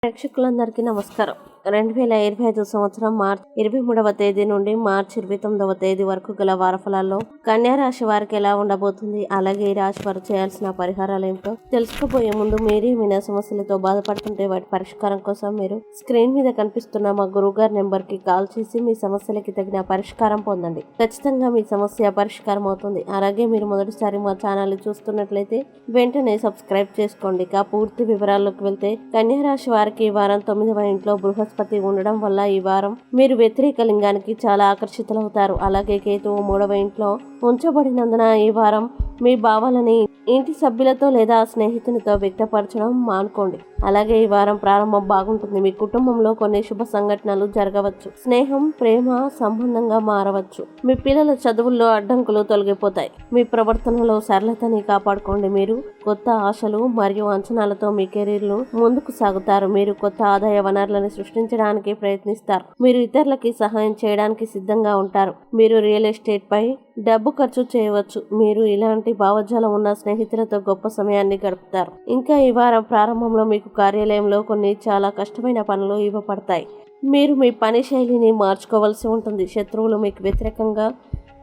ప్రేక్షకులందరికీ నమస్కారం. 2025 సంవత్సరం మార్చి 23వ తేదీ నుండి మార్చి 29వ తేదీ వరకు గల వారఫలాల్లో కన్యా రాశి వారికి ఎలా ఉండబోతుంది, అలాగే ఈ రాశి వారు చేయాల్సిన పరిహారాలు ఏమిటో తెలుసుకోబోయే ముందు మీరేమైనా సమస్యలతో బాధపడుతుంటే వాటి పరిష్కారం కోసం మీరు స్క్రీన్ మీద కనిపిస్తున్న మా గురువుగారి నెంబర్ కి కాల్ చేసి మీ సమస్యలకి తగిన పరిష్కారం పొందండి. ఖచ్చితంగా మీ సమస్య పరిష్కారం అవుతుంది. అలాగే మీరు మొదటిసారి మా ఛానల్ చూస్తున్నట్లయితే వెంటనే సబ్స్క్రైబ్ చేసుకోండి. ఇక పూర్తి వివరాల్లోకి వెళ్తే కన్యా రాశి వారికి ఈ వారం 9వ ఇంట్లో బృహస్పతి ఉండడం వల్ల ఈ వారం మీరు వ్యతిరేక లింగానికి చాలా ఆకర్షితులవుతారు. అలాగే కేతువు 3వ ఇంట్లో ఉంచబడినందున ఈ వారం మీ భావాలని ఇంటి సభ్యులతో లేదా స్నేహితునితో వ్యక్తపరచడం మానుకోండి. అలాగే ఈ వారం ప్రారంభం బాగుంటుంది. మీ కుటుంబంలో కొన్ని శుభ సంఘటనలు జరగవచ్చు. స్నేహం ప్రేమ సంబంధంగా మారవచ్చు. మీ పిల్లల చదువుల్లో అడ్డంకులు తొలగిపోతాయి. మీ ప్రవర్తనలో సరళతని కాపాడుకోండి. మీరు కొత్త ఆశలు మరియు అంచనాలతో మీ కెరీర్లు ముందుకు సాగుతారు. మీరు కొత్త ఆదాయ వనరులను సృష్టించడానికి ప్రయత్నిస్తారు. మీరు ఇతరులకి సహాయం చేయడానికి సిద్ధంగా ఉంటారు. మీరు రియల్ ఎస్టేట్ పై డబ్బు ఖర్చు చేయవచ్చు. మీరు ఇలాంటి భావజాలం ఉన్న స్నేహితులతో గొప్ప సమయాన్ని గడుపుతారు. ఇంకా ఈ వారం ప్రారంభంలో మీకు కార్యాలయంలో కొన్ని చాలా కష్టమైన పనులు ఇవ్వబడతాయి. మీరు మీ పని శైలిని మార్చుకోవాల్సి ఉంటుంది. శత్రువులు మీకు వ్యతిరేకంగా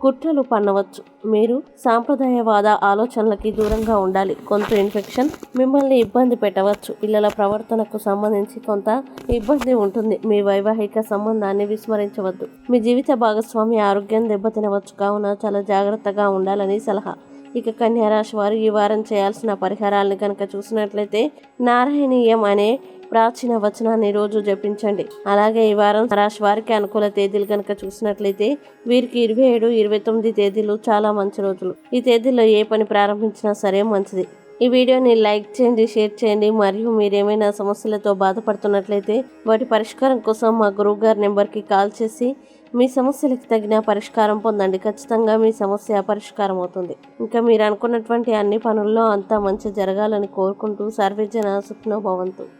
కుట్రలు పన్నవచ్చు. మీరు సాంప్రదాయవాద ఆలోచనలకి దూరంగా ఉండాలి. కొంత ఇన్ఫెక్షన్ మిమ్మల్ని ఇబ్బంది పెట్టవచ్చు. పిల్లల ప్రవర్తనకు సంబంధించి కొంత ఇబ్బంది ఉంటుంది. మీ వైవాహిక సంబంధాన్ని విస్మరించవద్దు. మీ జీవిత భాగస్వామి ఆరోగ్యం దెబ్బతినవచ్చు, కావున చాలా జాగ్రత్తగా ఉండాలని సలహా. ఇక కన్యా రాశి వారు ఈ వారం చేయాల్సిన పరిహారాలను కనుక చూసినట్లయితే నారాయణీయం అనే ప్రాచీన వచనాన్ని రోజు జపించండి. అలాగే ఈ వారం రాశి వారికి అనుకూల తేదీలు కనుక చూసినట్లయితే వీరికి 27, 29 తేదీలు చాలా మంచి రోజులు. ఈ తేదీల్లో ఏ పని ప్రారంభించినా సరే మంచిది. ఈ వీడియోని లైక్ చేయండి, షేర్ చేయండి. మరియు మీరేమైనా సమస్యలతో బాధపడుతున్నట్లయితే వాటి పరిష్కారం కోసం మా గురువు గారి నెంబర్కి కాల్ చేసి మీ సమస్యలకి తగిన పరిష్కారం పొందండి. ఖచ్చితంగా మీ సమస్య పరిష్కారం అవుతుంది. ఇంకా మీరు అనుకున్నటువంటి అన్ని పనుల్లో అంతా మంచి జరగాలని కోరుకుంటూ సర్వేజన సుఖినో భవంతు.